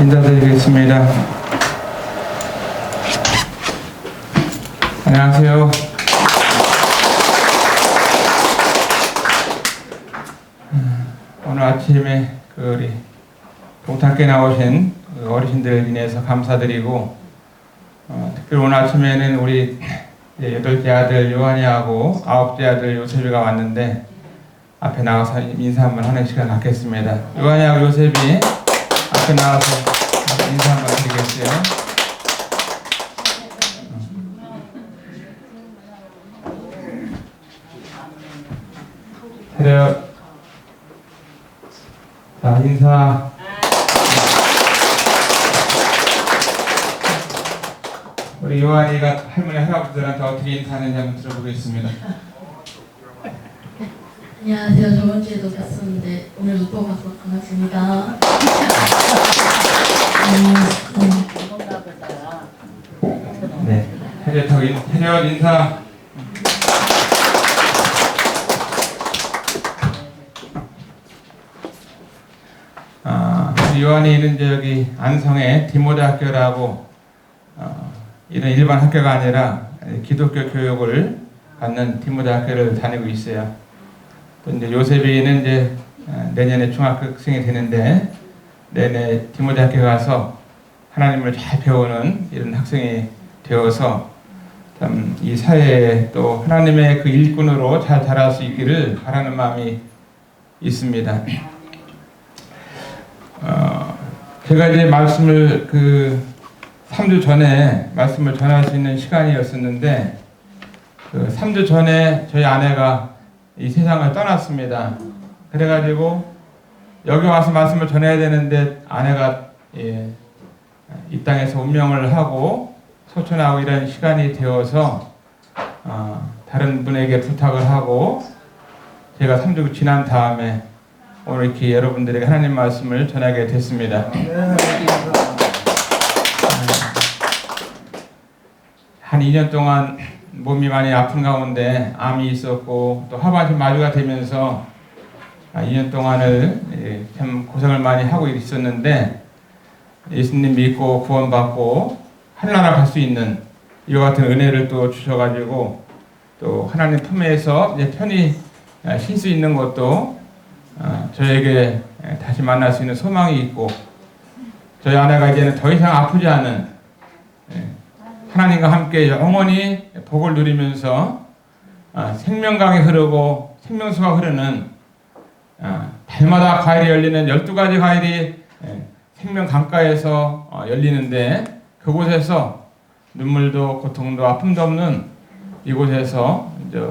인사드리겠습니다. 안녕하세요. 오늘 아침에 우리 동탁교에 나오신 어르신들 인해서 감사드리고, 특별히 오늘 아침에는 우리 8째 아들 요한이하고 9째 아들 요셉이가 왔는데 앞에 나가서 인사 한번 하는 시간 갖겠습니다. 요한이하고 요셉이 앞에 나와서 인사 한번 드리겠어요. 그래요. 자, 인사. 우리 요한이가 할머니 할아버지들한테 어떻게 인사하는지 한번 들어보겠습니다. 안녕하세요. 저번 주에도 뵀었는데 오늘도 또 봐서 반갑습니다. 네, 해녀 인사. 요한이는 이제 여기 안성에 디모데학교라고 이런 일반 학교가 아니라 기독교 교육을 받는 디모데학교를 다니고 있어요. 또 이제 요셉이는 이제 내년에 중학생이 되는데 내내 디모데학교 가서 하나님을 잘 배우는 이런 학생이 되어서 참 이 사회에 또 하나님의 그 일꾼으로 잘 자랄 수 있기를 바라는 마음이 있습니다. 제가 이제 말씀을 3주 전에 말씀을 전할 수 있는 시간이었었는데 3주 전에 저희 아내가 이 세상을 떠났습니다. 그래가지고 여기 와서 말씀을 전해야 되는데 아내가 이 땅에서 운명을 하고 소천하고 이런 시간이 되어서 다른 분에게 부탁을 하고 제가 3주 지난 다음에 오늘 이렇게 여러분들에게 하나님 말씀을 전하게 됐습니다. 한 2년 동안 몸이 많이 아픈 가운데 암이 있었고 또 하반신 마비가 되면서 2년 동안을 참 고생을 많이 하고 있었는데 예수님 믿고 구원받고 하늘나라 갈 수 있는 이와 같은 은혜를 또 주셔가지고 또 하나님 품에서 이제 편히 쉴 수 있는 것도 저에게 다시 만날 수 있는 소망이 있고 저희 아내가 이제는 더 이상 아프지 않은 하나님과 함께 영원히 복을 누리면서 생명강이 흐르고 생명수가 흐르는 달마다 과일이 열리는 12가지 과일이 생명 강가에서 열리는데 그곳에서 눈물도 고통도 아픔도 없는 이곳에서 이제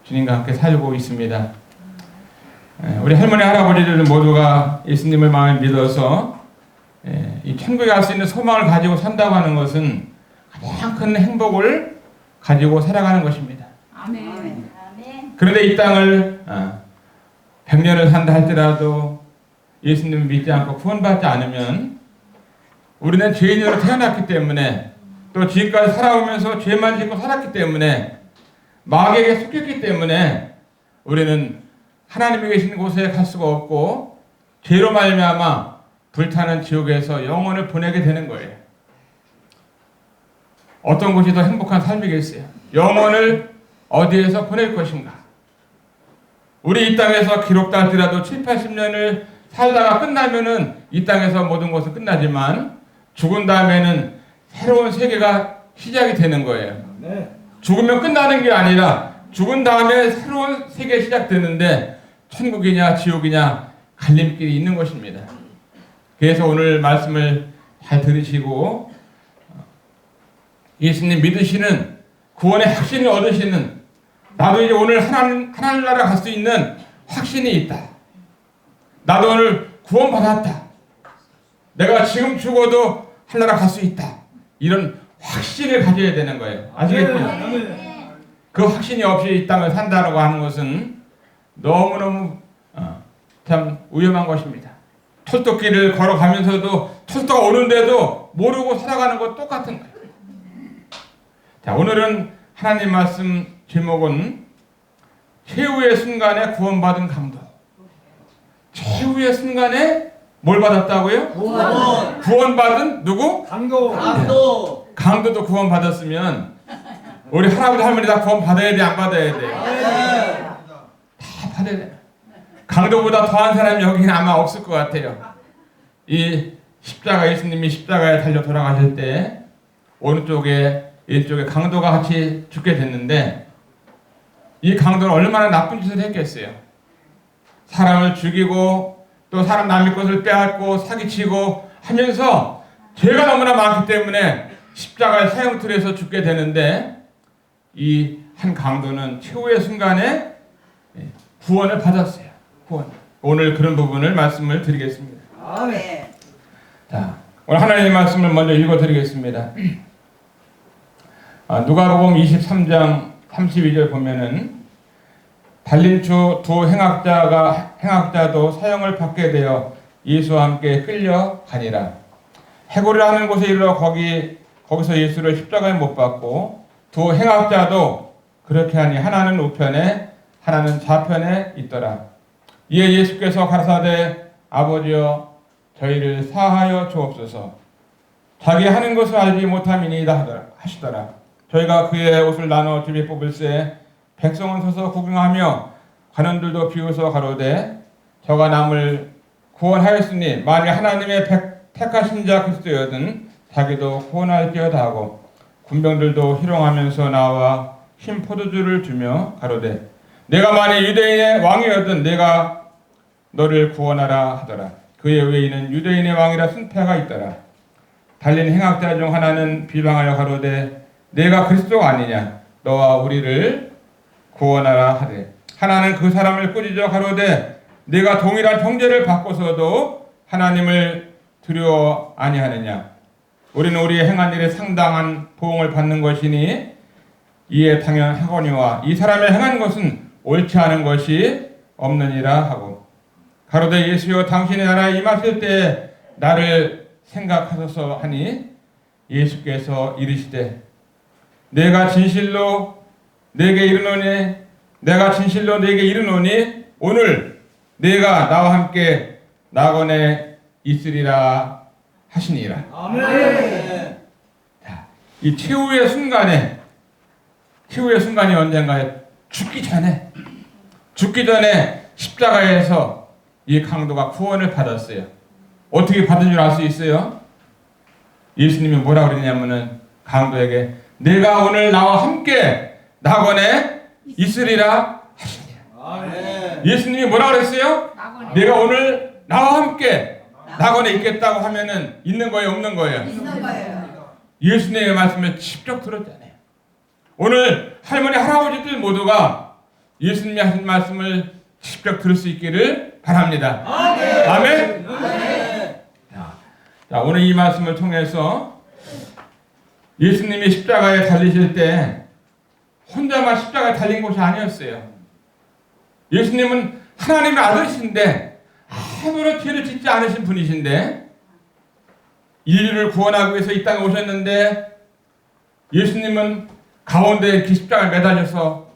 주님과 함께 살고 있습니다. 우리 할머니 할아버지들 모두가 예수님을 마음에 믿어서 이 천국에 갈 수 있는 소망을 가지고 산다고 하는 것은 가장 큰 행복을 가지고 살아가는 것입니다. 아멘. 그런데 이 땅을 100년을 산다 할지라도 예수님을 믿지 않고 구원받지 않으면 우리는 죄인으로 태어났기 때문에 또 지금까지 살아오면서 죄만 짓고 살았기 때문에 마귀에게 속했기 때문에 우리는 하나님이 계신 곳에 갈 수가 없고 죄로 말미암아 불타는 지옥에서 영혼을 보내게 되는 거예요. 어떤 곳이 더 행복한 삶이겠어요? 영혼을 어디에서 보낼 것인가? 우리 이 땅에서 기록다 할지라도 7, 80년을 살다가 끝나면은 이 땅에서 모든 것은 끝나지만 죽은 다음에는 새로운 세계가 시작이 되는 거예요. 죽으면 끝나는 게 아니라 죽은 다음에 새로운 세계가 시작되는데 천국이냐 지옥이냐 갈림길이 있는 것입니다. 그래서 오늘 말씀을 잘 들으시고 예수님 믿으시는 구원의 확신을 얻으시는 나도 이제 오늘 하나님나라 갈 수 있는 확신이 있다. 나도 오늘 구원받았다. 내가 지금 죽어도 하늘나라 갈 수 있다. 이런 확신을 가져야 되는 거예요. 아시겠죠? 그 확신이 없이 이 땅을 산다고 하는 것은 너무너무 참 위험한 것입니다. 철도길을 걸어가면서도 철도가 오는데도 모르고 살아가는 것 똑같은 거예요. 자, 오늘은 하나님 말씀 제목은 최후의 순간에 구원받은 감동. 최후의 순간에 뭘 받았다고요? 구원. 구원받은 누구? 강도. 강도. 강도도 구원받았으면 우리 할아버지 할머니 다 구원받아야 돼, 안 받아야 돼? 네. 다 받아야 돼. 강도보다 더한 사람이 여기는 아마 없을 것 같아요. 이 십자가, 예수님이 십자가에 달려 돌아가실 때 오른쪽에 왼쪽에 강도가 같이 죽게 됐는데 이 강도는 얼마나 나쁜 짓을 했겠어요. 사람을 죽이고 또 사람 남의 것을 빼앗고 사기치고 하면서 죄가 너무나 많기 때문에 십자가의 사형틀에서 죽게 되는데 이 한 강도는 최후의 순간에 구원을 받았어요. 구원. 오늘 그런 부분을 말씀을 드리겠습니다. 아멘. 자, 오늘 하나님의 말씀을 먼저 읽어드리겠습니다. 누가복음 23장 32절 보면은 달린 두 행악자도 사형을 받게 되어 예수와 함께 끌려가니라. 해골이라 하는 곳에 이르러 거기서 예수를 십자가에 못 박고 두 행악자도 그렇게 하니 하나는 우편에 하나는 좌편에 있더라. 이에 예수께서 가라사대 아버지여 저희를 사하여 주옵소서. 자기 하는 것을 알지 못함이니이다 하시더라. 저희가 그의 옷을 나눠 집에 뽑을새 백성은 서서 구경하며 관원들도 비웃어 가로되 저가 남을 구원하였으니 만일 하나님의 택하신 자 그리스도여든 자기도 구원할지어다 하고 군병들도 희롱하면서 나와 흰 포도주를 주며 가로되 내가 만일 유대인의 왕이여든 내가 너를 구원하라 하더라. 그의 외에는 유대인의 왕이라 승패가 있더라. 달린 행악자 중 하나는 비방하여 가로되 내가 그리스도가 아니냐 너와 우리를 구원하라 하되 하나는 그 사람을 꾸짖어 가로되 내가 동일한 형제를 받고서도 하나님을 두려워 아니하느냐 우리는 우리의 행한 일에 상당한 보응을 받는 것이니 이에 당연하거니와 이 사람의 행한 것은 옳지 않은 것이 없느니라 하고 가로되 예수여 당신의 나라에 임하실 때 나를 생각하소서 하니 예수께서 이르시되 내가 진실로 내게 이르노니 오늘 내가 나와 함께 낙원에 있으리라 하시니라. 아멘. 자, 이 최후의 순간이 언젠가에 죽기 전에 십자가에서 이 강도가 구원을 받았어요. 어떻게 받은 줄 알 수 있어요? 예수님이 뭐라 그랬냐면은 강도에게 내가 오늘 나와 함께 낙원에 있으리라 하시니라. 아멘. 예수님이 뭐라 그랬어요? 내가 오늘 나와 함께 낙원에 있겠다고 하면은 있는 거예요, 없는 거예요? 있는 거예요. 예수님의 말씀을 직접 들었잖아요. 오늘 할머니, 할아버지들 모두가 예수님이 하신 말씀을 직접 들을 수 있기를 바랍니다. 아멘. 아멘. 아멘. 자, 오늘 이 말씀을 통해서 예수님이 십자가에 달리실 때 혼자만 십자가에 달린 것이 아니었어요. 예수님은 하나님의 아들이신데 아무런 죄를 짓지 않으신 분이신데 인류를 구원하기 위해서 이 땅에 오셨는데 예수님은 가운데 십자가에 매달려서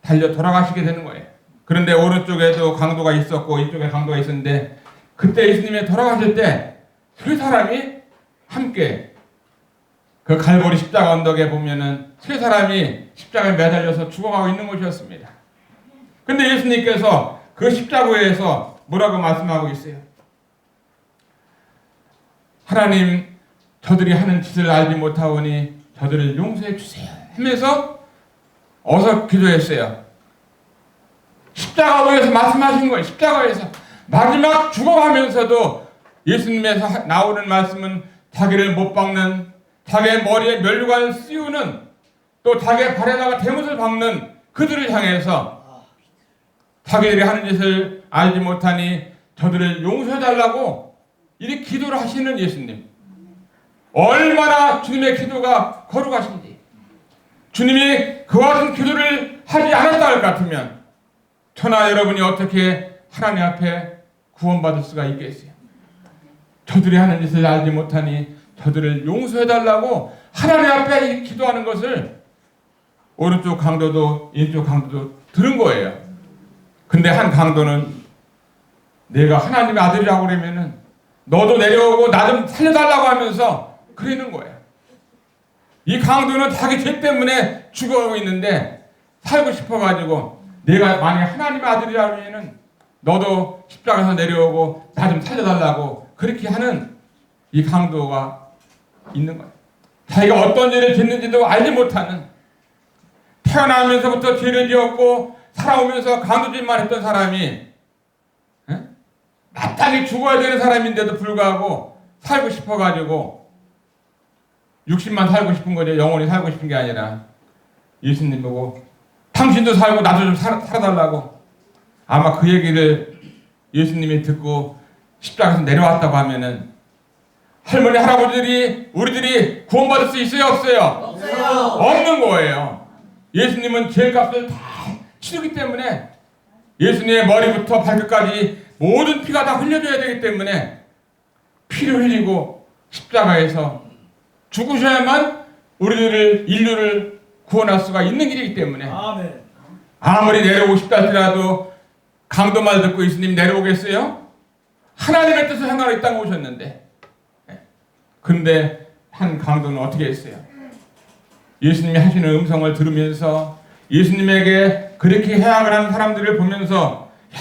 달려 돌아가시게 되는 거예요. 그런데 오른쪽에도 강도가 있었고 이쪽에 강도가 있었는데 그때 예수님이 돌아가실 때 세 사람이 함께 그 갈보리 십자가 언덕에 보면은 세 사람이 십자가에 매달려서 죽어가고 있는 것이었습니다. 근데 예수님께서 그 십자가에서 뭐라고 말씀하고 있어요? 하나님, 저들이 하는 짓을 알지 못하오니 저들을 용서해 주세요 하면서 어서 기도했어요. 십자가에서 말씀하신 거예요. 십자가에서 마지막 죽어가면서도 예수님에서 나오는 말씀은 자기를 못 박는, 자기의 머리에 면류관을 씌우는, 또 자기의 발에다가 대못을 박는 그들을 향해서 자기들이 하는 짓을 알지 못하니 저들을 용서해달라고 이렇게 기도를 하시는 예수님. 얼마나 주님의 기도가 거룩하신지. 주님이 그와 같은 기도를 하지 않았다 할 것 같으면 저나 여러분이 어떻게 하나님 앞에 구원받을 수가 있겠어요? 저들이 하는 짓을 알지 못하니 저들을 용서해달라고 하나님 앞에 기도하는 것을 오른쪽 강도도 왼쪽 강도도 들은 거예요. 근데 한 강도는 내가 하나님의 아들이라고 그러면은 너도 내려오고 나 좀 살려달라고 하면서 그러는 거예요. 이 강도는 자기 죄 때문에 죽어가고 있는데 살고 싶어가지고 내가 만약에 하나님의 아들이라고 하면은 너도 십자가에서 내려오고 나 좀 살려달라고 그렇게 하는 이 강도가 있는 거예요. 자기가 어떤 죄를 짓는지도 알지 못하는, 태어나면서부터 죄를 지었고 살아오면서 강도짓만 했던 사람이 마땅히 죽어야 되는 사람인데도 불구하고 살고 싶어가지고 60만 살고 싶은 거죠. 영원히 살고 싶은 게 아니라 예수님 보고 당신도 살고 나도 좀 살아달라고. 아마 그 얘기를 예수님이 듣고 십자가에서 내려왔다고 하면은 할머니 할아버지들이 우리들이 구원받을 수 있어요 없어요? 없어요. 없는 거예요. 예수님은 죄값을 다 치르기 때문에 예수님의 머리부터 발끝까지 모든 피가 다 흘려져야 되기 때문에 피를 흘리고 십자가에서 죽으셔야만 우리들을 인류를 구원할 수가 있는 길이기 때문에 아멘. 아무리 내려오고 싶다 할지라도 강도 말 듣고 예수님 내려오겠어요? 하나님의 뜻을 행하러 이 땅에 오셨는데 근데 한 강도는 어떻게 했어요? 예수님이 하시는 음성을 들으면서 예수님에게 그렇게 해악을 하는 사람들을 보면서 야,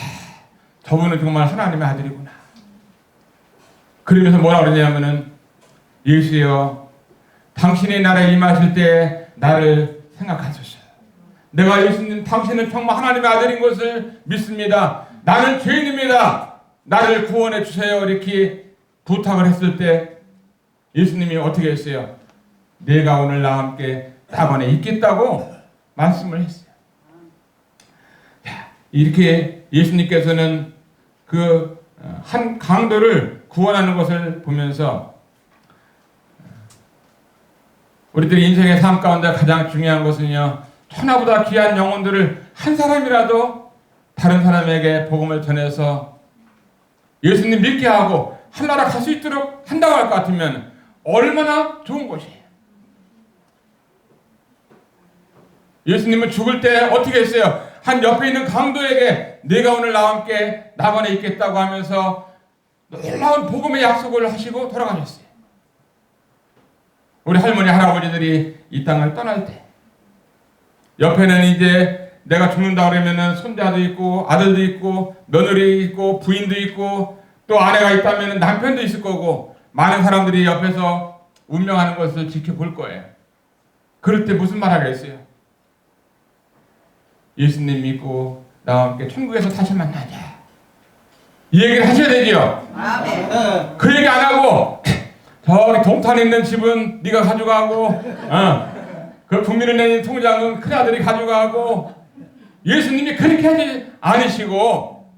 저분은 정말 하나님의 아들이구나. 그러면서 뭐라 그러냐면은 예수여 당신이 나라에 임하실 때 나를 생각하소서. 내가 예수님 당신은 정말 하나님의 아들인 것을 믿습니다. 나는 죄인입니다. 나를 구원해 주세요. 이렇게 부탁을 했을 때 예수님이 어떻게 했어요? 내가 오늘 나와 함께 낙원에 있겠다고 말씀을 했어요. 이렇게 예수님께서는 그 한 강도를 구원하는 것을 보면서 우리들 인생의 삶 가운데 가장 중요한 것은요, 천하보다 귀한 영혼들을 한 사람이라도 다른 사람에게 복음을 전해서 예수님 믿게 하고 하나라 갈 수 있도록 한다고 할 것 같으면 얼마나 좋은 것이에요. 예수님은 죽을 때 어떻게 했어요? 한 옆에 있는 강도에게 내가 오늘 나와 함께 낙원에 있겠다고 하면서 놀라운 복음의 약속을 하시고 돌아가셨어요. 우리 할머니 할아버지들이 이 땅을 떠날 때 옆에는 이제 내가 죽는다 그러면은 손자도 있고 아들도 있고 며느리 있고 부인도 있고 또 아내가 있다면 남편도 있을 거고 많은 사람들이 옆에서 운명하는 것을 지켜볼 거예요. 그럴 때 무슨 말 하겠어요? 예수님 믿고 나와 함께 천국에서 다시 만나자. 이 얘기를 하셔야 되죠. 아멘. 그 얘기 안 하고 저기 동탄에 있는 집은 네가 가져가고 그 국민은행 통장은 큰아들이 가져가고 예수님이 그렇게 하지 않으시고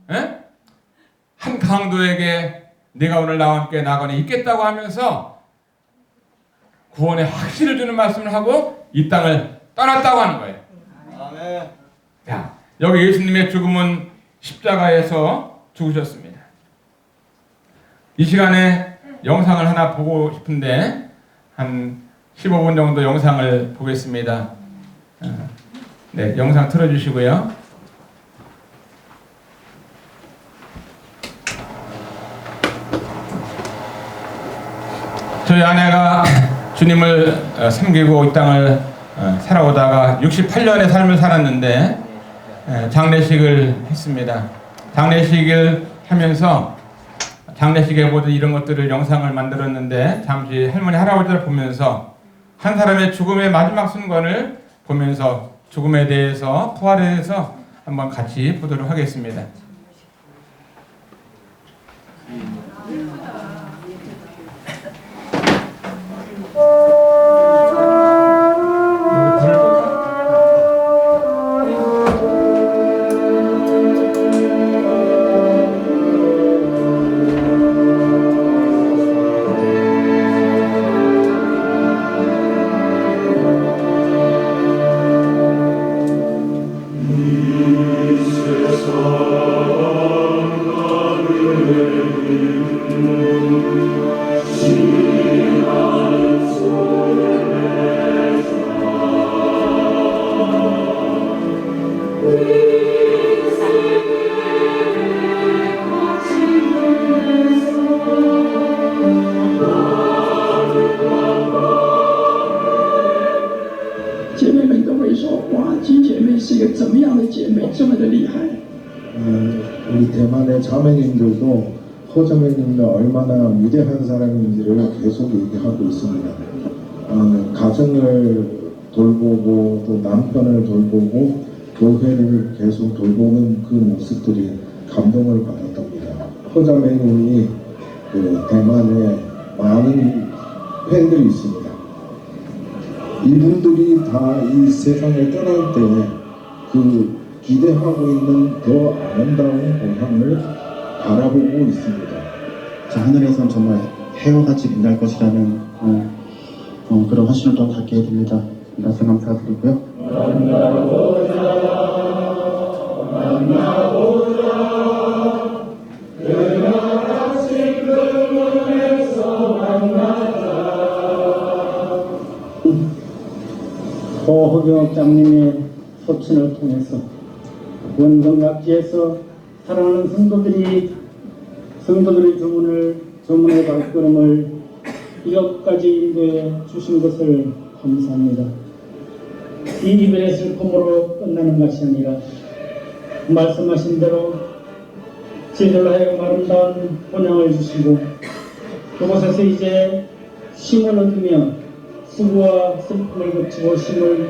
한 강도에게 내가 오늘 나와 함께 낙원에 있겠다고 하면서 구원의 확신을 주는 말씀을 하고 이 땅을 떠났다고 하는 거예요. 아멘. 자, 여기 예수님의 죽음은 십자가에서 죽으셨습니다. 이 시간에 영상을 하나 보고 싶은데 한 15분 정도 영상을 보겠습니다. 네, 영상 틀어주시고요. 저희 아내가 주님을 섬기고 이 땅을 살아오다가 68년의 삶을 살았는데 장례식을 했습니다. 장례식을 하면서 장례식에 모든 이런 것들을 영상을 만들었는데 잠시 할머니 할아버지를 보면서 한 사람의 죽음의 마지막 순간을 보면서 죽음에 대해서 부활에 대해서 한번 같이 보도록 하겠습니다. 이 세상 자매님들도 허자매님이 얼마나 위대한 사람인지를 계속 얘기하고 있습니다. 가정을 돌보고 또 남편을 돌보고 교회를 계속 돌보는 그 모습들이 감동을 받았답니다. 허자매님이 대만에 많은 팬들이 있습니다. 이분들이 다 이 세상을 떠날 때 그 기대하고 있는 더 아름다운 보상을 바라보고 있습니다. 자, 하늘에선 정말 해와같이 빛날 것이라는 그런 확신을 또 갖게 됩니다. 말씀 감사드리고요. 허경혁 장님의 소친을 통해서 원성약지에서 사랑하는 성도들의 주문의 발걸음을 이것까지 인도해 주신 것을 감사합니다. 이 이별의 슬픔으로 끝나는 것이 아니라 말씀하신 대로 제자로 하여금 아름다운 본향을 주시고 그곳에서 이제 쉼을 얻으며 수고와 슬픔을 거치고 쉼을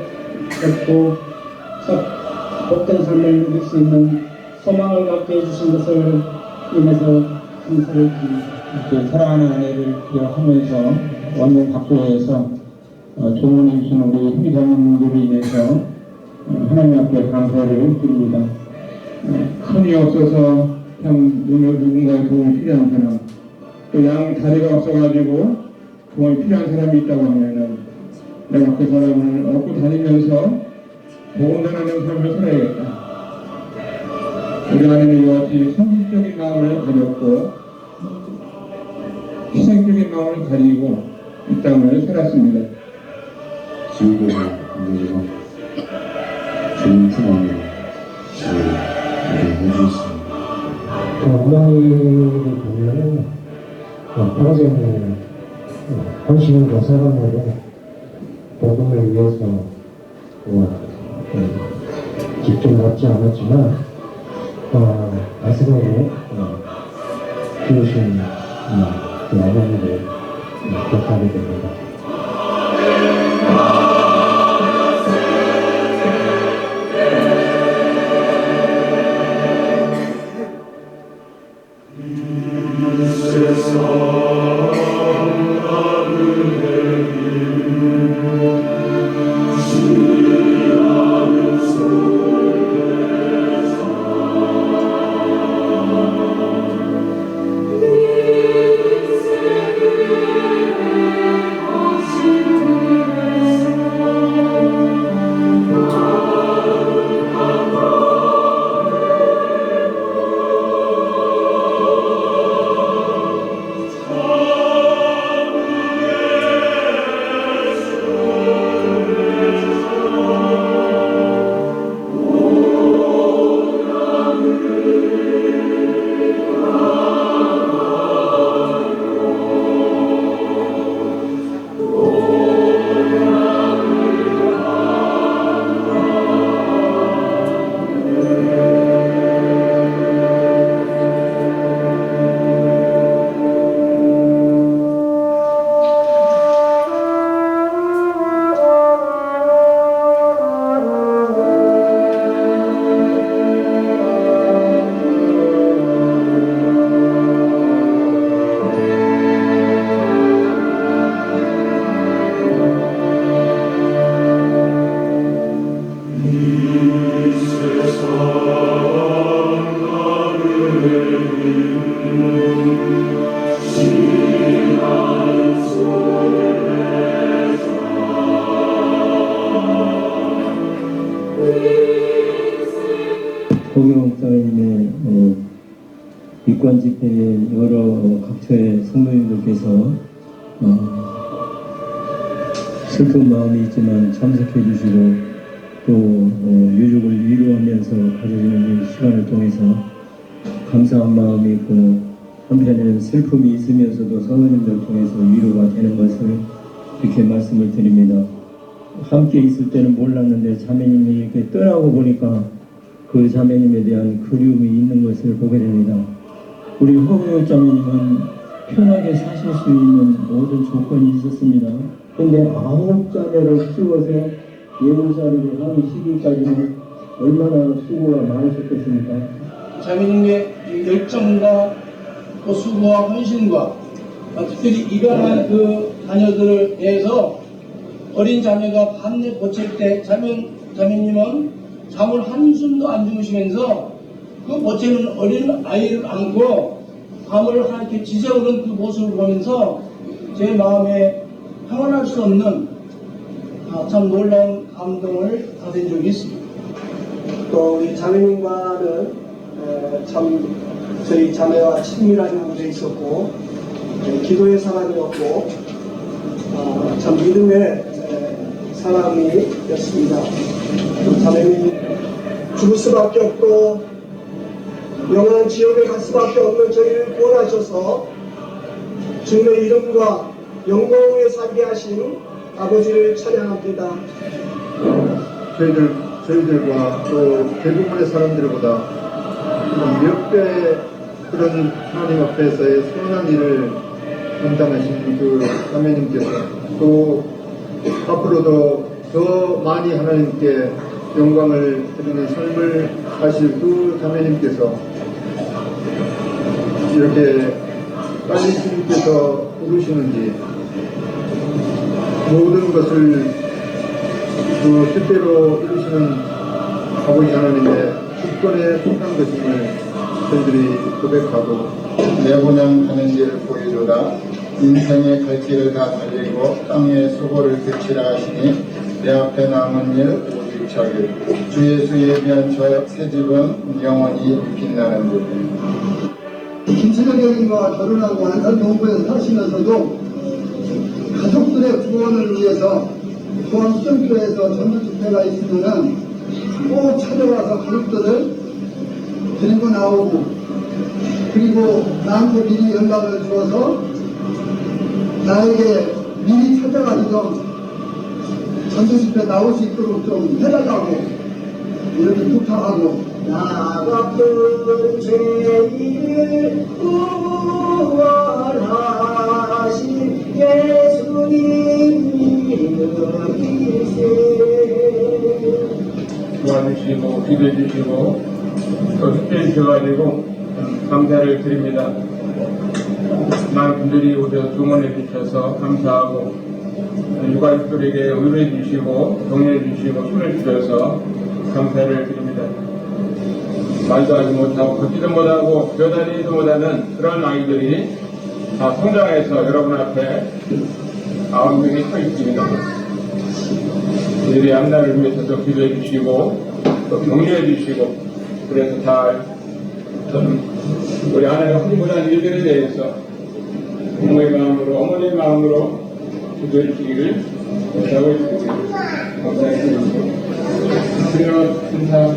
얻고 복된 삶을 누릴 수 있는 소망을 갖게 해주신 것을 인해서 감사를 드립니다. 사랑하는 아내를 기억하면서 원년 박도에서 조문해 주신 우리 회장님들로 인해서 하나님 앞에 감사를 드립니다. 손이 없어서 참 누군가의 도움이 필요한 사람, 또 양 다리가 없어가지고 도움이 필요한 사람이 있다고 하면은 내가 그 사람을 업고 다니면서 복음 전하는 삶을 살아야겠다. 우리 아내는 이같이 성실적인 마음을 가졌고 희생적인 마음을 가지고 이 땅을 살았습니다. 지옥에서 건드리고 좋은 상황을 해주셨습니다. 엉덩이를 보면은 평생을 헌신을 더 살았는데 복음을 위해서 직접 맞지 않았지만 가슴으로 키우신 그 어머니를 기억하게 됩니다. 허경영 목사님의 입관 집회에 여러 각처의 성도님들께서 슬픈 마음이 있지만 참석해 주시고 또 유족을 위로하면서 가져지는 이 시간을 통해서 감사한 마음이 있고 한편에는 슬픔이 있으면서도 성도님들 통해서 위로가 되는 것을 이렇게 말씀을 드립니다. 함께 있을 때는 몰랐는데 자매님이 이렇게 떠나고 보니까 그 자매님에 대한 그리움이 있는 것을 보게 됩니다. 우리 허경영 자매님은 편하게 사실 수 있는 모든 조건이 있었습니다. 근데 9자매를 키워서 예루살렘에 하는 시기까지는 얼마나 수고가 많으셨겠습니까? 자매님의 이 열정과 또 수고와 헌신과 특별히 입양한 그 자녀들을 위해서 어린 자매가 밤낮 보칠 때 자매님은 잠을 한숨도 안 주무시면서 그 보채는 어린 아이를 안고 밤을 이렇게 지새우는 그 모습을 보면서 제 마음에 표현할 수 없는 참 놀라운 감동을 받은 적이 있습니다. 또 우리 자매님과는 참 저희 자매와 친밀한 관계에 있었고 기도의 사람이었고 참 믿음의 사람이었습니다. 자매님이 죽을 수밖에 없고 영원한 지옥에 갈 수밖에 없는 저희를 구원하셔서 주님의 이름과 영광에 살게 하신 아버지를 찬양합니다. 저희들과 또 대부분의 사람들보다 몇 배 그런 하나님 앞에서의 선한 일을 감당하신 그 자매님께서 또 앞으로도 더 많이 하나님께 영광을 드리는 삶을 사실 그 자매님께서 이렇게 빨리 주님께서 부르시는지 모든 것을 그 뜻대로 이루시는 아버지 하나님의 주권에 속한 것임을 저희들이 고백하고 내분양하는 길을 보여주라. 인생의 갈 길을 다 달리고 땅의 수고를 그치라 하시니 내 앞에 남은 일 오직 저길 주 예수 예비한 저 새 집은 영원히 빛나는 길. 김치덕 형님과 결혼하고 안산 동부에 사시면서도 가족들의 구원을 위해서 중앙수정교회에서 전도 집회가 있으면은 꼭 찾아와서 가족들을 데리고 나오고 그리고 나한테 미리 연락을 주어서 나에게 미리 찾아가서 전도 집회 나올 수 있도록 좀 해달라고 이렇게 부탁하고 나 같은 죄인을 구원하신 예수님 이름일세. 도와주시고 기도해 주시고 또 축제해 주셔가지고 감사를 드립니다. 많은 분들이 오셔서 주문해 주셔서 감사하고 유가족들에게 의뢰해 주시고 격려해 주시고 힘을 주셔서 감사를 드립니다. 말도 하지 못하고 걷지도 못하고 뛰어다니지도 못하는 그런 아이들이 다 성장해서 여러분 앞에 9명이 서 있습니다. 이들의 앞날을 위해서도 기도해 주시고 또 격려해 주시고 그래서 잘 우리 아내가 하지 못한 일들에 대해서 부모의 마음으로 어머니의 마음으로 기도해 주시기를 부탁을 드립니다. 감사합니다. 인사.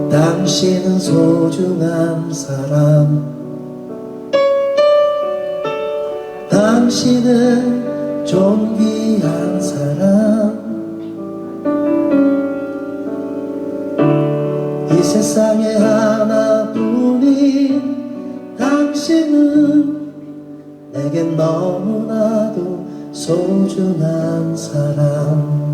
당신은 소중한 사람 당신은 존귀한 사람 이 세상에 하나뿐인 당신은 내겐 너무나도 소중한 사람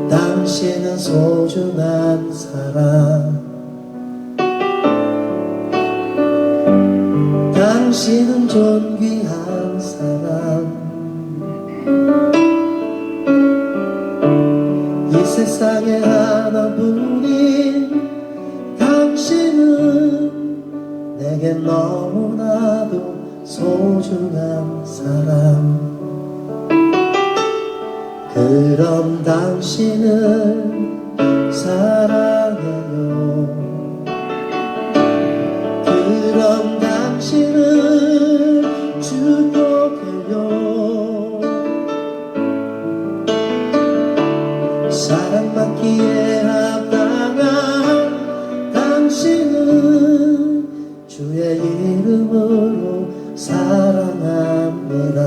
당신은 소중한 사람 당신은 존귀한 사람 이 세상에 하나뿐인 당신은 내겐 너무나도 소중한 사람 그럼 당신을 사랑해요 그럼 당신을 축복해요 사랑받기에 합당한 이름으로 사랑합니다.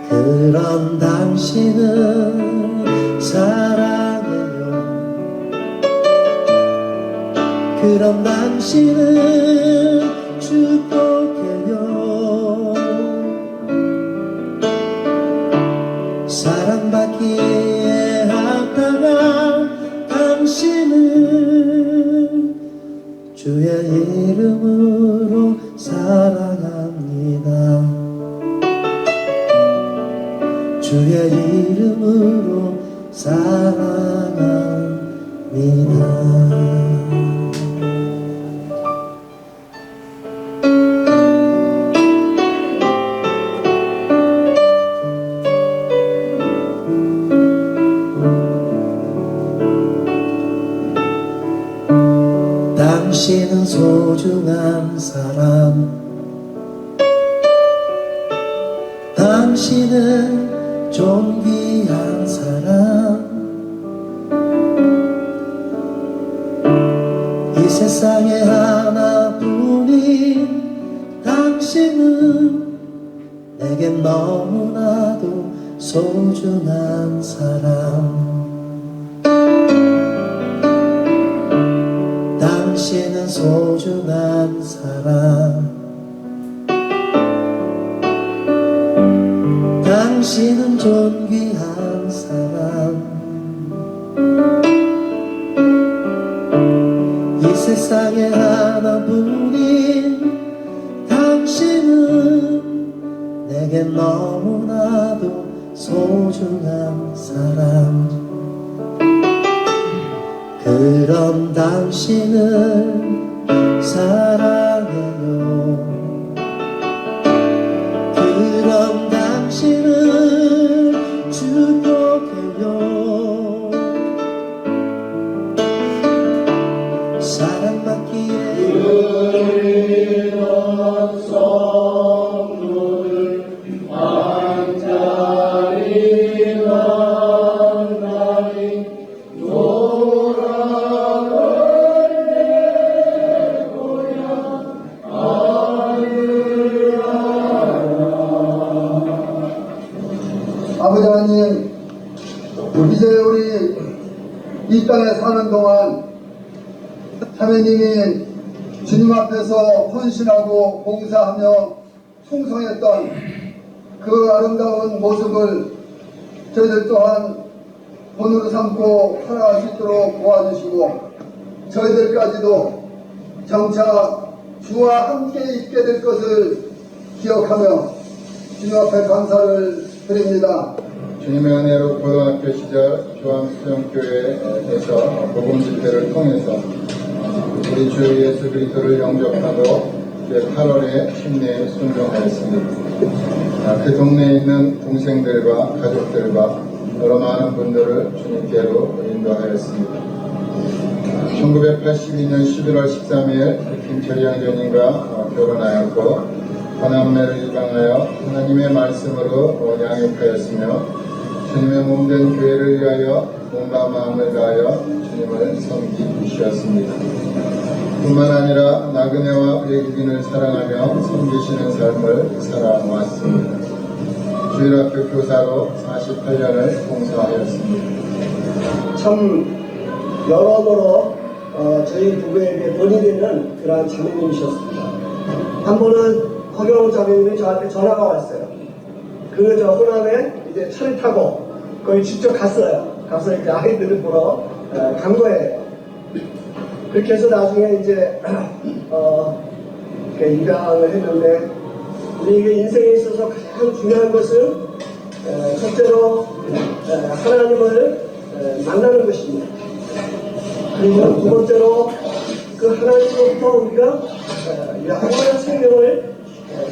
그런 당신은 사랑해요. 그런 당신은 축복해요. 사랑받기에 합당한 당신은 주의 이름으로 사랑합니다. 주의 이름으로 사랑합니다. 당신은 소중한 사람, 당신은 존귀한 사람, 이 세상에 하나뿐인 당신은 내겐 너무나도 소중한 사람. 당신은 소중한 사람, 당신은 존귀한 사람, 이 세상에 하나뿐인 당신은 내겐 너무나도 소중한 사람. 그런 당신을 사랑해요. 그런 당신을 축복해요. 사랑받기에 우리는 성도들 한자리 만나니 아버지 하나님, 이제 우리 이 땅에 사는 동안 자매님이 주님 앞에서 헌신하고 봉사하며 충성했던 그 아름다운 모습을 저희들 또한 본으로 삼고 살아갈 수 있도록 도와주시고, 저희들까지도 장차 주와 함께 있게 될 것을 기억하며 주님 앞에 감사를 드립니다. 주님의 은혜로 고등학교 시절 교암수정교회에서 복음 집회를 통해서 우리 주 예수 그리스도를 영접하고 8월에 심내에 순종하였습니다. 그 동네에 있는 동생들과 가족들과 여러 많은 분들을 주님께로 인도하였습니다. 1982년 11월 13일 김철희 형제님과 결혼하였고 하나님을 입양하여 하나님의 말씀으로 양육하였으며 주님의 몸된 교회를 위하여 몸과 마음을 다하여 주님을 섬기셨습니다. 뿐만 아니라 나그네와 외국인을 사랑하며 섬기시는 삶을 살아왔습니다. 주일학교 교사로 48년을 봉사하였습니다. 참 여러모로 저희 부부에게 본이 되는 그러한 자매님이셨습니다. 한 번은 허경 자매님이 저한테 전화가 왔어요. 저 호남에 이제 차를 타고 거기 직접 갔어요. 가서 이제 아이들을 보러 간 거예요. 그렇게 해서 나중에 이제 입양을 했는데, 우리에게 인생에 있어서 가장 중요한 것은 첫째로 하나님을 만나는 것입니다. 그리고 두 번째로 그 하나님으로부터 우리가 영원한 생명을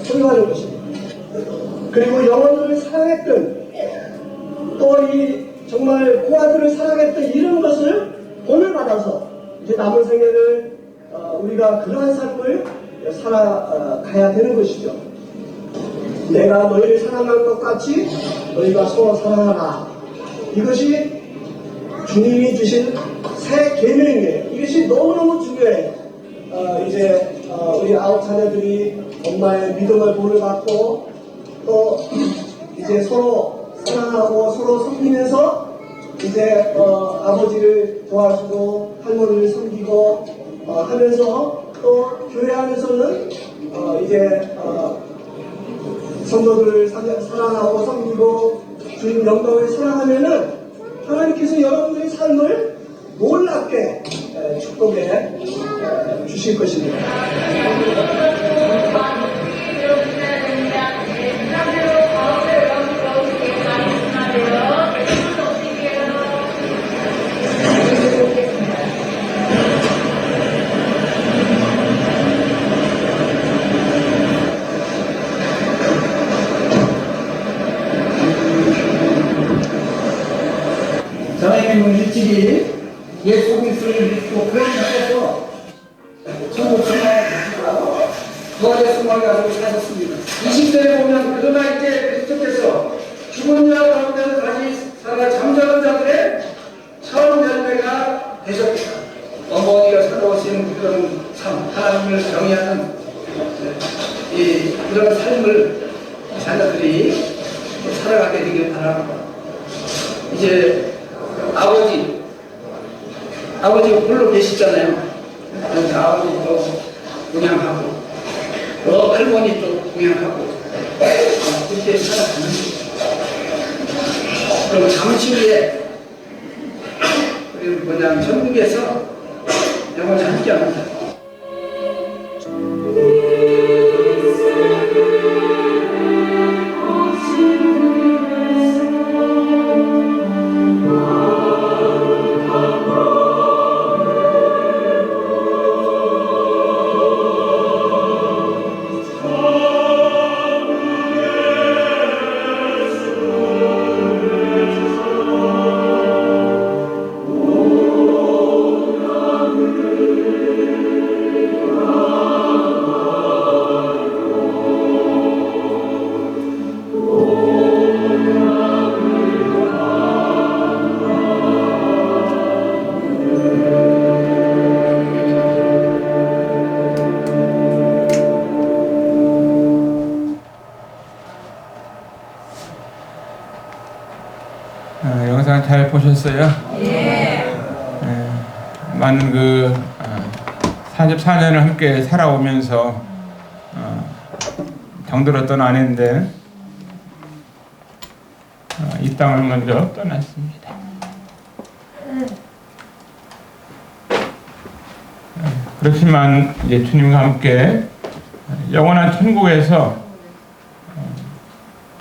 소유하는 것입니다. 그리고 영혼들을 사랑했던, 또 이 정말 고아들을 사랑했던 이런 것을 본을 받아서 이제 남은 생애를 우리가 그러한 삶을 살아가야 되는 것이죠. 내가 너희를 사랑한 것 같이 너희가 서로 사랑하라. 이것이 주님이 주신 새 계명이에요. 이것이 너무너무 중요해요. 우리 9 자녀들이 엄마의 믿음을 보호받고 또 이제 서로 사랑하고 서로 섬기면서 이제 아버지를 도와주고 할머니를 섬기고 하면서 또 교회 안에서는 이제 성도들을 사랑하고 섬기고 주님 영광을 사랑하면은 하나님께서 여러분들의 삶을 놀랍게 축복해 주실 것입니다. 저희는 일찍이 예수 그리스도를 믿고 그런 자에서 천국 생활을 하시고 부활의 생활을 가지고 사셨습니다. 20세에 보면 그러나 이제 그리스도께서 죽은 자 가운데서 다시 살아 잠자는 자들의 처음 열매가 되셨다. 어머니가 살아오신 그런 삶, 하나님을 경외하는 그런 삶을 자녀들이 살아가게 되길 바랍니다. 이제 아버지가 홀로 계시잖아요. 아버지도 공양하고 또 할머니도 공양하고 그렇게 살아가는 거예요. 그럼 잠시 후에 우리 천국에서 영원히 함께합니다. 영상 잘 보셨어요? 예. 많은 44년을 함께 살아오면서 정들었던 아내인데 이 땅을 먼저 떠났습니다. 그렇지만 이제 주님과 함께 영원한 천국에서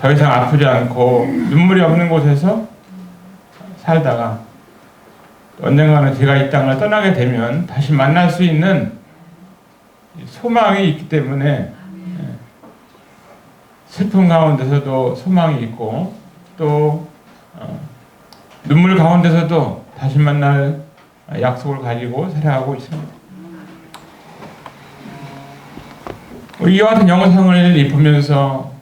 더 이상 아프지 않고 눈물이 없는 곳에서 살다가 언젠가는 제가 이 땅을 떠나게 되면 다시 만날 수 있는 소망이 있기 때문에 슬픔 가운데서도 소망이 있고 또 눈물 가운데서도 다시 만날 약속을 가지고 살아가고 있습니다. 이와 같은 영상을 보면서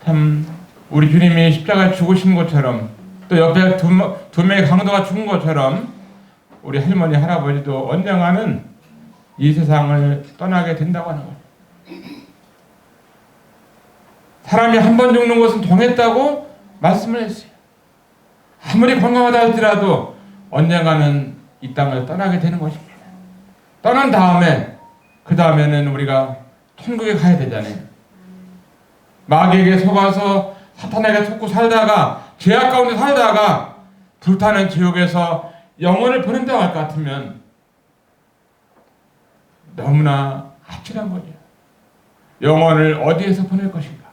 참 우리 주님이 십자가에 죽으신 것처럼 또 옆에 두 명의 강도가 죽은 것처럼 우리 할머니 할아버지도 언젠가는 이 세상을 떠나게 된다고 하는 거예요. 사람이 한 번 죽는 것은 정했다고 말씀을 했어요. 아무리 건강하다 할지라도 언젠가는 이 땅을 떠나게 되는 것입니다. 떠난 다음에 그 다음에는 우리가 천국에 가야 되잖아요. 마귀에게 속아서 사탄에게 속고 살다가 죄악 가운데 살다가 불타는 지옥에서 영혼을 보낸다고 할 것 같으면 너무나 아찔한 거죠. 영혼을 어디에서 보낼 것인가?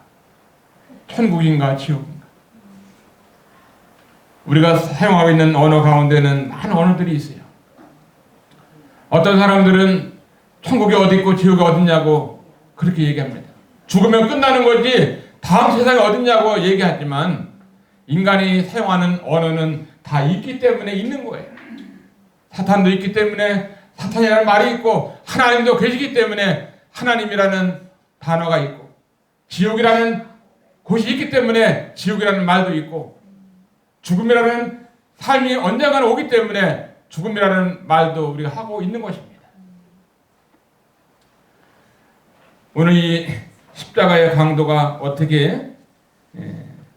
천국인가 지옥인가? 우리가 사용하고 있는 언어 가운데는 많은 언어들이 있어요. 어떤 사람들은 천국이 어디 있고 지옥이 어딨냐고 그렇게 얘기합니다. 죽으면 끝나는 거지 다음 세상이 어딨냐고 얘기하지만 인간이 사용하는 언어는 다 있기 때문에 있는 거예요. 사탄도 있기 때문에 사탄이라는 말이 있고 하나님도 계시기 때문에 하나님이라는 단어가 있고 지옥이라는 곳이 있기 때문에 지옥이라는 말도 있고 죽음이라는 삶이 언젠가는 오기 때문에 죽음이라는 말도 우리가 하고 있는 것입니다. 오늘 이 십자가의 강도가 어떻게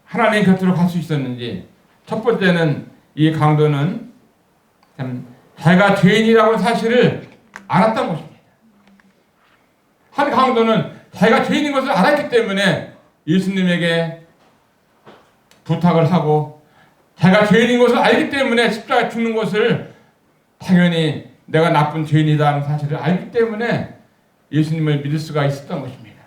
하나님 곁으로 갈 수 있었는지, 첫 번째는 이 강도는 참 자기가 죄인이라고 하는 사실을 알았던 것입니다. 한 강도는 자기가 죄인인 것을 알았기 때문에 예수님에게 부탁을 하고, 자기가 죄인인 것을 알기 때문에 십자가에 죽는 것을 당연히 내가 나쁜 죄인이다 하는 사실을 알기 때문에 예수님을 믿을 수가 있었던 것입니다.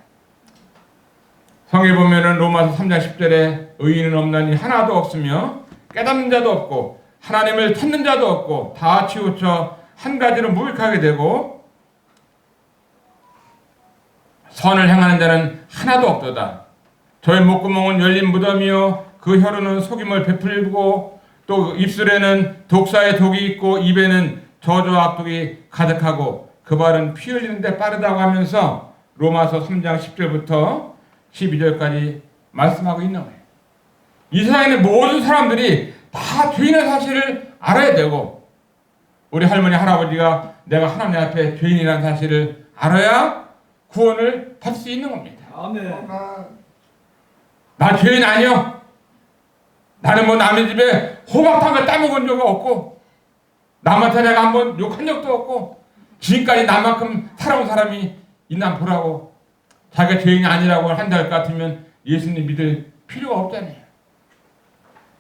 성에 보면은 로마서 3장 10절에 의인은 없나니 하나도 없으며 깨닫는 자도 없고 하나님을 찾는 자도 없고 다 치우쳐 한 가지로 무익하게 되고 선을 행하는 자는 하나도 없도다. 저의 목구멍은 열린 무덤이요 그 혀로는 속임을 베풀고 또 입술에는 독사의 독이 있고 입에는 저주와 악독이 가득하고 그 발은 피 흘리는데 빠르다고 하면서 로마서 3장 10절부터 12절까지 말씀하고 있는 거예요. 이 세상에 있는 모든 사람들이 다 죄인의 사실을 알아야 되고, 우리 할머니 할아버지가 내가 하나님 앞에 죄인이라는 사실을 알아야 구원을 받을 수 있는 겁니다. 아멘. 나 죄인 아니요. 나는 뭐 남의 집에 호박탕을 따먹은 적이 없고 남한테 내가 한번 욕한 적도 없고 지금까지 나만큼 살아온 사람이 있나 보라고. 자기가 죄인이 아니라고 한다 할 것 같으면 예수님 믿을 필요가 없잖아요.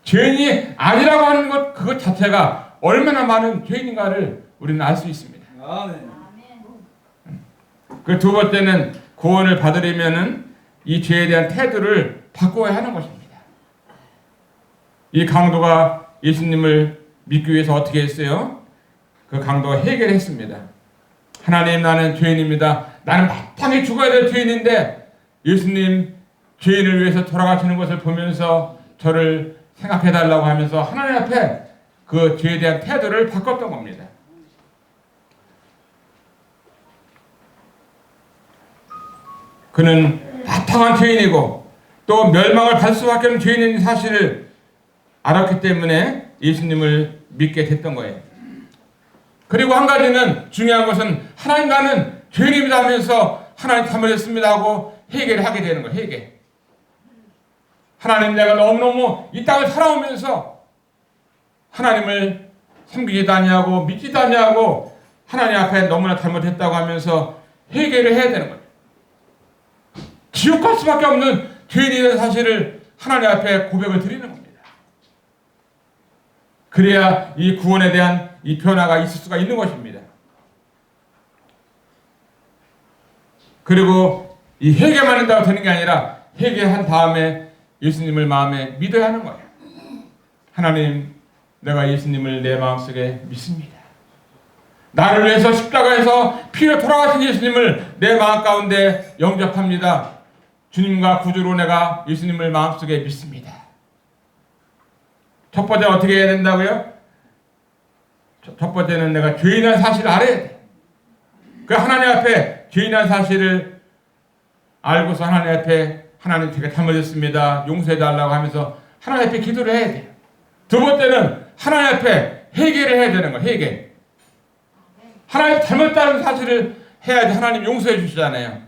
죄인이 아니라고 하는 것 그것 자체가 얼마나 많은 죄인인가를 우리는 알 수 있습니다. 아멘. 그 두 번째는 구원을 받으려면은 이 죄에 대한 태도를 바꿔야 하는 것입니다. 이 강도가 예수님을 믿기 위해서 어떻게 했어요? 그 강도가 해결했습니다. 하나님, 나는 죄인입니다. 나는 마땅히 죽어야 될 죄인인데 예수님 죄인을 위해서 돌아가시는 것을 보면서 저를 생각해달라고 하면서 하나님 앞에 그 죄에 대한 태도를 바꿨던 겁니다. 그는 마땅한 죄인이고 또 멸망을 받을 수밖에 없는 죄인인 사실을 알았기 때문에 예수님을 믿게 됐던 거예요. 그리고 한 가지는 중요한 것은 하나님, 나는 죄인입니다 하면서 하나님 잘못했습니다 하고 회개를 하게 되는 거예요. 회개. 하나님, 내가 너무너무 이 땅을 살아오면서 하나님을 섬기지도 아니하고 믿지도 아니하고 하나님 앞에 너무나 잘못했다고 하면서 회개를 해야 되는 거예요. 지옥 갈 수밖에 없는 죄인이라는 사실을 하나님 앞에 고백을 드리는 겁니다. 그래야 이 구원에 대한 이 변화가 있을 수가 있는 것입니다. 그리고 이 회개만 한다고 되는 게 아니라 회개한 다음에 예수님을 마음에 믿어야 하는 거예요. 하나님, 내가 예수님을 내 마음속에 믿습니다. 나를 위해서 십자가에서 피로 돌아가신 예수님을 내 마음 가운데 영접합니다. 주님과 구주로 내가 예수님을 마음속에 믿습니다. 첫 번째 어떻게 해야 된다고요? 첫 번째는 내가 죄인이라는 사실을 알아야 돼. 그 하나님 앞에 죄인이라는 사실을 알고서 하나님 앞에 하나님 제가 잘못했습니다. 용서해 달라고 하면서 하나님 앞에 기도를 해야 돼요. 두 번째는 하나님 앞에 회개를 해야 되는 거예요. 회개. 하나님 잘못했다는 사실을 해야지 하나님 용서해 주시잖아요.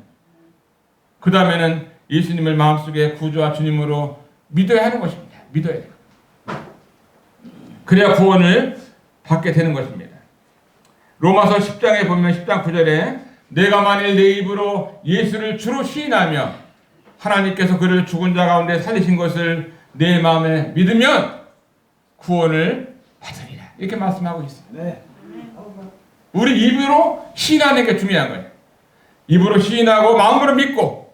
그 다음에는 예수님을 마음속에 구주와 주님으로 믿어야 하는 것입니다. 믿어야 돼요. 그래야 구원을 받게 되는 것입니다. 로마서 10장에 보면 10장 9절에 내가 만일 내 입으로 예수를 주로 시인하며 하나님께서 그를 죽은 자 가운데 살리신 것을 내 마음에 믿으면 구원을 받으리라. 이렇게 말씀하고 있습니다. 네. 우리 입으로 시인하는 게 중요한 거예요. 입으로 시인하고 마음으로 믿고.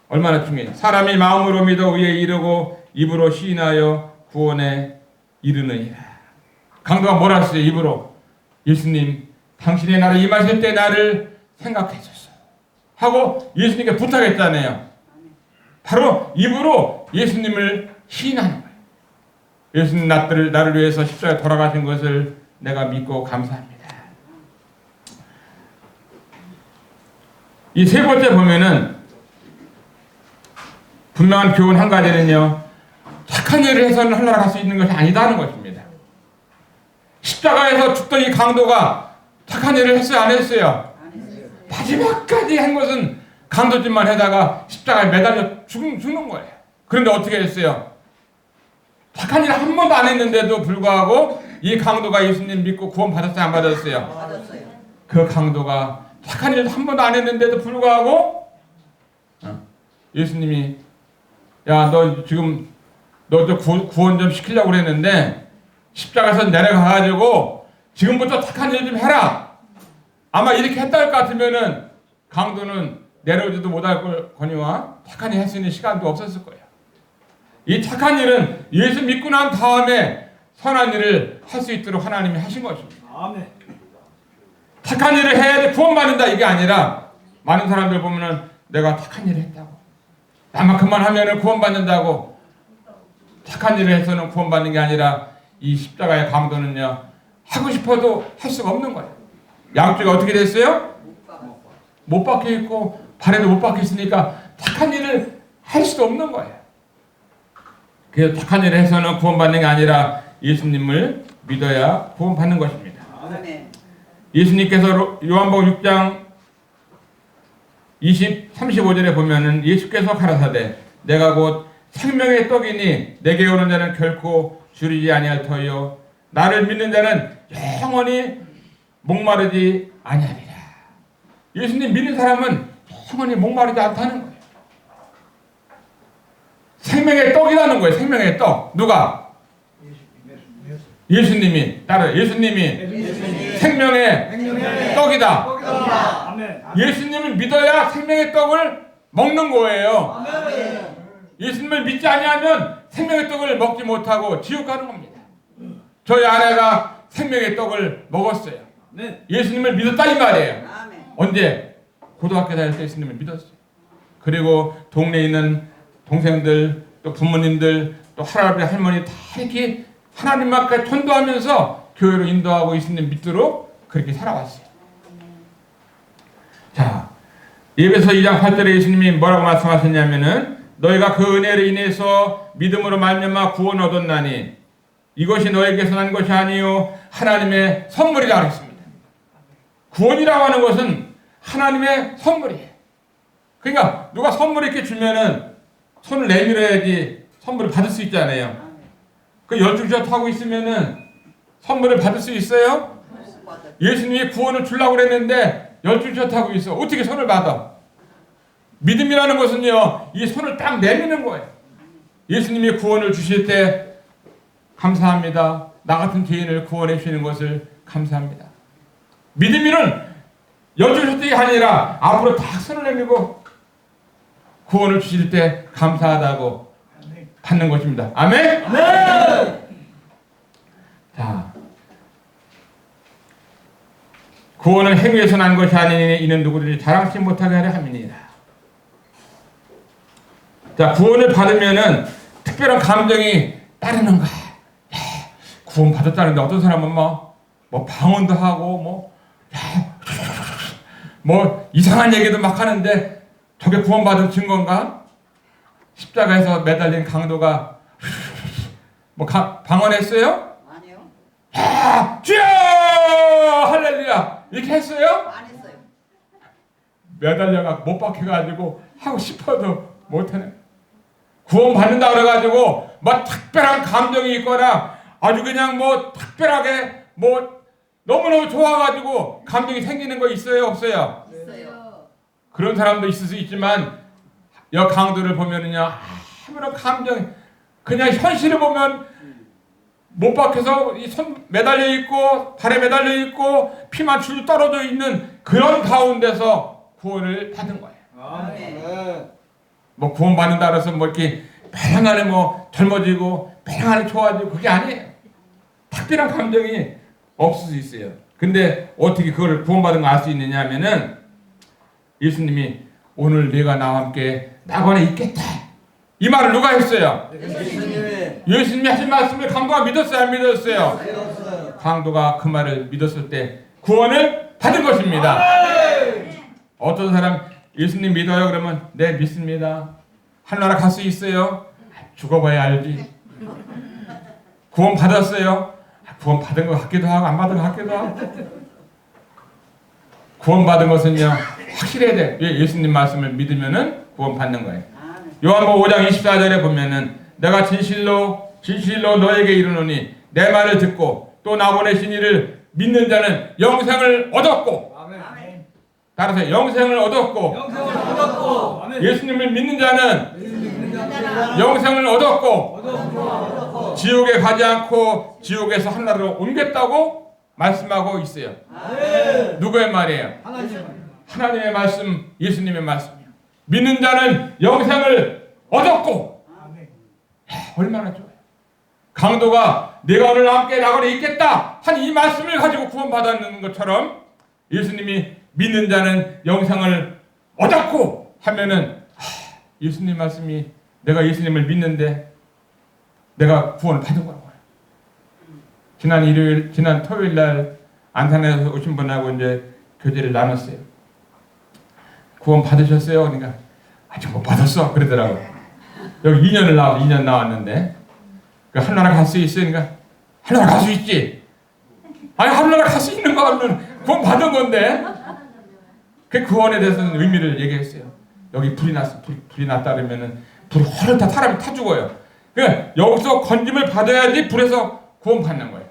얼마나 중요해요. 사람이 마음으로 믿어 의에 이르고 입으로 시인하여 구원에 이르느니라. 강도가 뭐라 했어요? 입으로 예수님, 당신의 나를 임하실 때 나를 생각해 주소서 하고 예수님께 부탁했잖아요. 바로 입으로 예수님을 시인하는 거예요. 예수님 나를 위해서 십자가에 돌아가신 것을 내가 믿고 감사합니다. 이 세 번째 보면은 분명한 교훈 한 가지는요, 착한 일을 해서는 하늘나라 갈 수 있는 것이 아니다는 것입니다. 십자가에서 죽던 이 강도가 착한 일을 했어요, 안 했어요? 마지막까지 한 것은 강도짓만 해다가 십자가에 매달려 죽는 거예요. 그런데 어떻게 했어요? 착한 일 한 번도 안 했는데도 불구하고 이 강도가 예수님 믿고 구원 받았어요, 안 받았어요? 받았어요. 그 강도가 착한 일도 한 번도 안 했는데도 불구하고 예수님이 야, 너 지금 너 구원 좀 시키려고 그랬는데 십자가에서 내려가가지고 지금부터 착한 일 좀 해라. 아마 이렇게 했다 할 것 같으면은 강도는 내려오지도 못할 거니와 착한 일 할 수 있는 시간도 없었을 거예요. 이 착한 일은 예수 믿고 난 다음에 선한 일을 할 수 있도록 하나님이 하신 것입니다. 아멘. 착한 일을 해야지 구원받는다 이게 아니라 많은 사람들 보면은 내가 착한 일을 했다고 나만큼만 하면은 구원받는다고 착한 일을 해서는 구원받는 게 아니라 이 십자가의 강도는요 하고 싶어도 할 수가 없는 거예요. 양쪽이 어떻게 됐어요? 못 박혀 있고 발에도 못 박혀 있으니까 착한 일을 할 수도 없는 거예요. 그래서 착한 일을 해서는 구원받는 게 아니라 예수님을 믿어야 구원받는 것입니다. 예수님께서 요한복음 6장 35절에 보면은 예수께서 가라사대 내가 곧 생명의 떡이니 내게 오는 자는 결코 줄이지 아니할 터이요 나를 믿는 자는 영원히 목마르지 아니하리라. 예수님 믿는 사람은 영원히 목마르지 않다는 거예요. 생명의 떡이라는 거예요. 생명의 떡. 누가? 예수님이 따라 예수님이 생명의 떡이다. 예수님을 믿어야 생명의 떡을 먹는 거예요. 예수님을 믿지 아니하면 생명의 떡을 먹지 못하고 지옥 가는 겁니다. 저희 아내가 생명의 떡을 먹었어요. 예수님을 믿었다 이 말이에요. 언제? 고등학교 다닐 때 예수님을 믿었어요. 그리고 동네에 있는 동생들 또 부모님들 또 할아버지 할머니 다 이렇게 하나님 앞에 전도하면서 교회로 인도하고 예수님 믿도록 그렇게 살아왔어요. 자, 예배서 2장 8절에 예수님이 뭐라고 말씀하셨냐면은 너희가 그 은혜로 인해서 믿음으로 말미암아 구원 얻었나니 이것이 너에게서 난 것이 아니요 하나님의 선물이라 그랬습니다. 구원이라고 하는 것은 하나님의 선물이에요. 그러니까 누가 선물 이렇게 주면은 손을 내밀어야지 선물을 받을 수 있잖아요. 그 12샷 하고 있으면은 선물을 받을 수 있어요? 예수님이 구원을 주려고 그랬는데 12샷 하고 있어. 어떻게 손을 받아? 믿음이라는 것은요, 이 손을 딱 내미는 거예요. 예수님이 구원을 주실 때 감사합니다. 나 같은 죄인을 구원해 주시는 것을 감사합니다. 믿음이는 12샷이 아니라 앞으로 딱 손을 내밀고 구원을 주실 때 감사하다고 받는 것입니다. 아멘? 아멘! 자, 구원은 행위에서 난 것이 아니니 이는 누구든지 자랑치 못하게 하려 함이니라. 자, 구원을 받으면은 특별한 감정이 따르는 거야. 구원 받았다는데 어떤 사람은 뭐 방언도 하고 뭐 이상한 얘기도 막 하는데 저게 구원받은 증거인가? 십자가에서 매달린 강도가 방언했어요? 아니요. 야, 주여! 할렐루야! 이렇게 했어요? 안 했어요. 매달려가 못 박혀가지고 하고 싶어도 못하네. 구원받는다 그래가지고 막 특별한 감정이 있거나 아주 그냥 뭐 특별하게 뭐 너무너무 좋아가지고 감정이 생기는 거 있어요? 없어요? 있어요. 그런 사람도 있을 수 있지만 여 강도를 보면은요 아무런 감정 그냥 현실을 보면 못 박혀서 이 손 매달려 있고 발에 매달려 있고 피만 줄줄 떨어져 있는 그런 가운데서 구원을 받은 거예요. 아멘. 뭐 구원 받는다 그래서 뭐 이렇게 매일 안에 뭐 젊어지고 매일 안에 좋아지고 그게 아니에요. 특별한 감정이 없을 수 있어요. 근데 어떻게 그걸 구원받은 거 알 수 있느냐 하면은 예수님이 오늘 네가 나와 함께 낙원에 있겠다. 이 말을 누가 했어요? 예수님이 하신 말씀을 강도가 믿었어요? 안 믿었어요? 강도가 그 말을 믿었을 때 구원을 받은 것입니다. 어떤 사람 예수님 믿어요? 그러면 네 믿습니다. 하늘나라 갈 수 있어요? 죽어봐야 알지. 구원 받았어요? 구원 받은 것 같기도 하고 안 받은 것 같기도 하고. 구원 받은 것은요 확실해야 돼. 예수님 말씀을 믿으면은 구원받는 거예요. 요한복음 5장 24절에 보면은 내가 진실로 너에게 이르노니 내 말을 듣고 또 나 보내신 이를 믿는 자는 영생을 얻었고, 따라서 영생을 얻었고, 예수님을 믿는 자는 영생을 얻었고 지옥에 가지 않고 지옥에서 하늘나라로 옮겼다고 말씀하고 있어요. 누구의 말이에요? 하나님의 말씀, 예수님의 말씀이요. 믿는 자는 영생을 얻었고. 얼마나 좋아요. 강도가 내가 오늘 함께 낙원에 있겠다 한 이 말씀을 가지고 구원받았는 것처럼 예수님이 믿는 자는 영생을 얻었고 하면은 예수님 말씀이 내가 예수님을 믿는데 내가 구원을 받은 거라고요. 지난 토요일 날 안산에서 오신 분하고 이제 교제를 나눴어요. 구원 받으셨어요? 그러니까 아직 못 받았어 그러더라고요. 여기 2년 나왔는데 그 하늘나라 갈 수 있으니까 하늘나라 갈 수 있지. 아니 하늘나라 갈 수 있는 거는 구원 받은 건데 그 구원에 대해서는 의미를 얘기했어요. 여기 불이 났다 그러면은 불이 허를 타 사람이 타 죽어요. 그 여기서 건짐을 받아야지 불에서 구원 받는 거예요.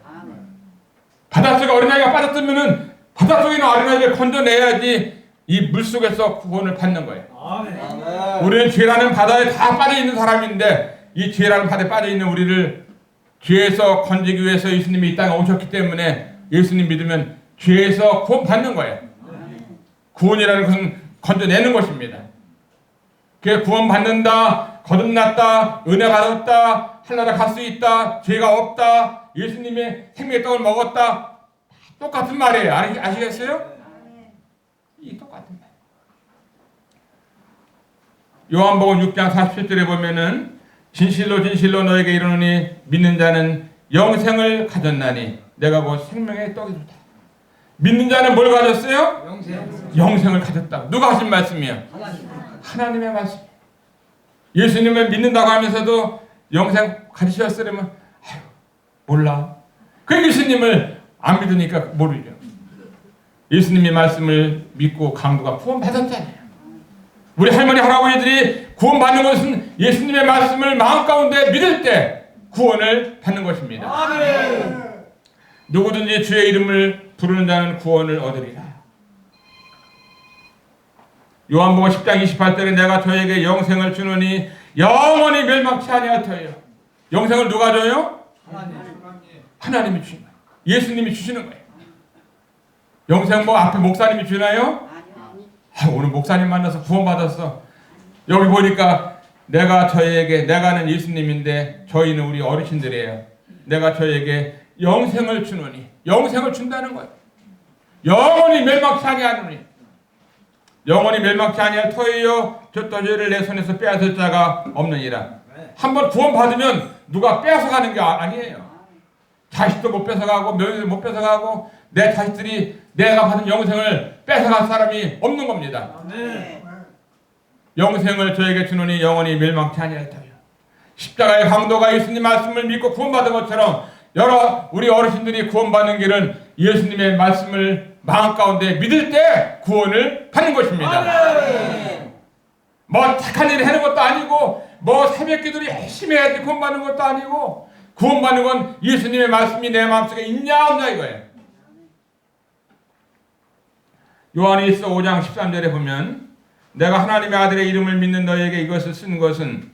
바닷속에 어린아이가 빠졌으면은 바닷속에 있는 어린아이를 건져내야지 이 물속에서 구원을 받는 거예요. 우리는 죄라는 바다에 다 빠져 있는 사람인데 이 죄라는 바다에 빠져 있는 우리를 죄에서 건지기 위해서 예수님이 이 땅에 오셨기 때문에 예수님 믿으면 죄에서 구원 받는 거예요. 구원이라는 것은 건져내는 것입니다. 그 구원 받는다, 거듭났다, 은혜 받았다, 하늘나라 갈 수 있다, 죄가 없다, 예수님의 생명의 떡을 먹었다, 똑같은 말이에요. 아시겠어요? 이 똑같은 말. 요한복음 6장 47절에 보면은 진실로 진실로 너에게 이르노니 믿는 자는 영생을 가졌나니 내가 곧 생명의 떡이로다. 믿는 자는 뭘 가졌어요? 영생을 가졌다. 누가 하신 말씀이에요? 하나님의 말씀. 예수님을 믿는다고 하면서도 영생 가지셨으려면 아유 몰라. 그 예수님을 안 믿으니까 모르죠. 예수님의 말씀을 믿고 강도가 구원받았잖아요. 우리 할머니 할아버지들이 구원받는 것은 예수님의 말씀을 마음 가운데 믿을 때 구원을 받는 것입니다. 아멘. 누구든지 주의 이름을 부르는 자는 구원을 얻으리라. 요한복음 10장 28절에 내가 저에게 영생을 주노니 영원히 멸망치 아니할 터이요. 영생을 누가 줘요? 하나님이 주는 거예요. 예수님이 주시는 거예요. 영생 뭐 앞에 목사님이 주나요? 오늘 목사님 만나서 구원받았어. 여기 보니까 내가는 예수님인데 저희는 우리 어르신들이에요. 내가 저에게 영생을 주노니 영생을 준다는 거예요. 영원히 멸망치 아니하노니 영원히 멸망치 아니할 터이요 저 죄를 내 손에서 빼앗을 자가 없느니라. 한번 구원받으면 누가 빼앗아가는 게 아니에요. 자식도 못 뺏어가고 명예도 못 뺏어가고 내 자식들이 내가 받은 영생을 뺏어갈 사람이 없는 겁니다. 영생을 저에게 주노니 영원히 멸망치 아니할 터이요. 십자가의 강도가 예수님 말씀을 믿고 구원받은 것처럼 우리 어르신들이 구원받는 길은 예수님의 말씀을 마음 가운데 믿을 때 구원을 받는 것입니다. 뭐 착한 일을 하는 것도 아니고 뭐 새벽 기도를 열심히 해야지 구원받는 것도 아니고 구원받는 건 예수님의 말씀이 내 마음속에 있냐 없냐 이거예요. 요한일서 5장 13절에 보면 내가 하나님의 아들의 이름을 믿는 너에게 이것을 쓴 것은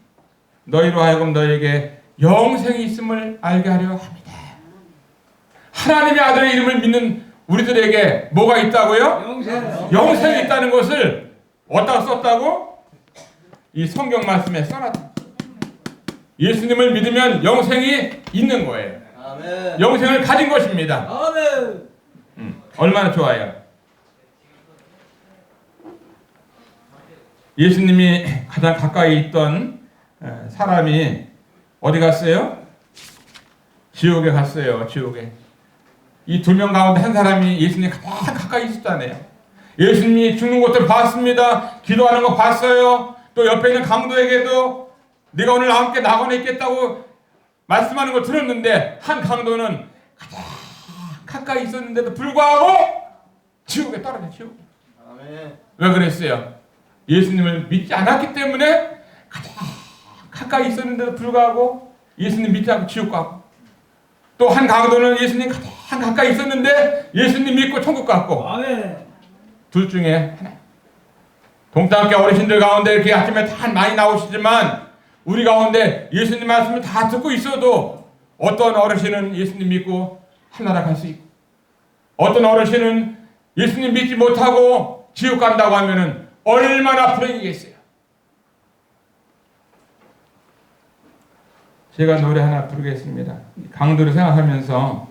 너희로 하여금 너에게 영생이 있음을 알게 하려 합니다. 하나님의 아들의 이름을 믿는 우리들에게 뭐가 있다고요? 영생이 있다는 것을 어디다가 썼다고? 이 성경 말씀에 써놨다. 예수님을 믿으면 영생이 있는 거예요. 아멘. 영생을 가진 것입니다. 아멘. 얼마나 좋아요. 예수님이 가장 가까이 있던 사람이 어디 갔어요? 지옥에 갔어요. 지옥에. 이 두 명 가운데 한 사람이 예수님 가장 가까이 있었잖아요. 예수님이 죽는 것을 봤습니다. 기도하는 거 봤어요. 또 옆에 있는 강도에게도 네가 오늘 함께 낙원에 있겠다고 말씀하는 걸 들었는데 한 강도는 가장 가까이 있었는데도 불구하고 지옥에 떨어져. 지옥. 왜 그랬어요? 예수님을 믿지 않았기 때문에 가장 가까이 있었는데도 불구하고 예수님 믿지 않고 지옥 가고, 또 한 강도는 예수님 가장 가까이 있었는데 예수님 믿고 천국 갔고, 둘 중에 하나. 동탄교회 어르신들 가운데 이렇게 아침에 다 많이 나오시지만 우리 가운데 예수님 말씀을 다 듣고 있어도 어떤 어르신은 예수님 믿고 하나라 갈 수 있고, 어떤 어르신은 예수님 믿지 못하고 지옥 간다고 하면은 얼마나 불행이겠어요. 제가 노래 하나 부르겠습니다. 강도를 생각하면서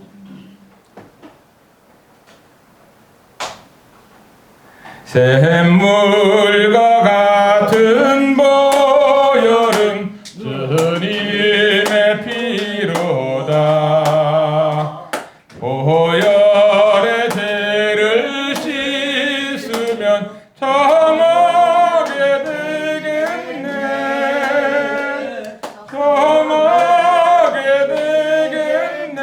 샘물과 같은 보혈은 주님의 피로다. 보혈의 죄를 씻으면 정하게 되겠네. 정하게 되겠네.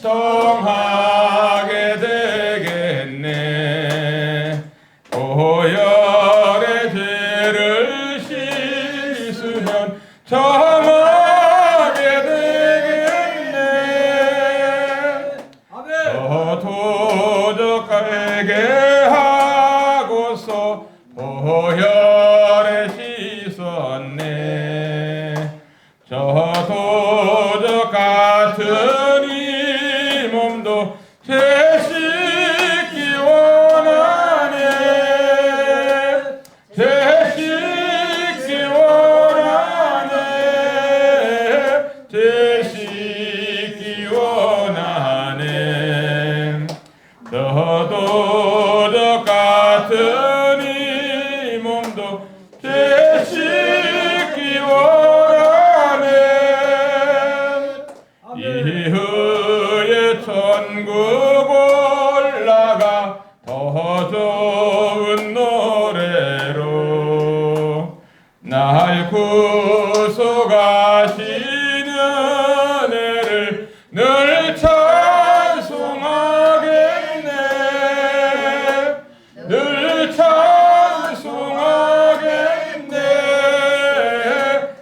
정하게 되겠네. 보혈의 죄를 씻으면 정하게 되겠네. 저 도적에게 하고서 보혈에 씻었네. 저 도적 같은 이 몸도 죄 씻기 원하네. 죄 씻기 원하네. 죄 씻기 원하네. 저 도적 같은 이 몸도 죄 씻기 원하네. 이후에 천국 올라가 더 좋은 노래로 날 구속하시는 은혜를 늘 찬송하겠네. 늘 찬송하겠네.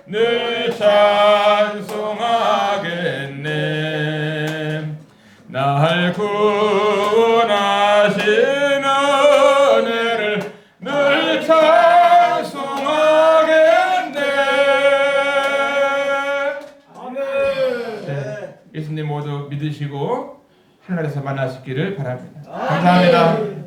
늘 찬송하겠네. 날 구원하신 은혜를 늘 찬송하겠네. 네, 예수님 모두 믿으시고 하늘에서 만나시기를 바랍니다. 감사합니다.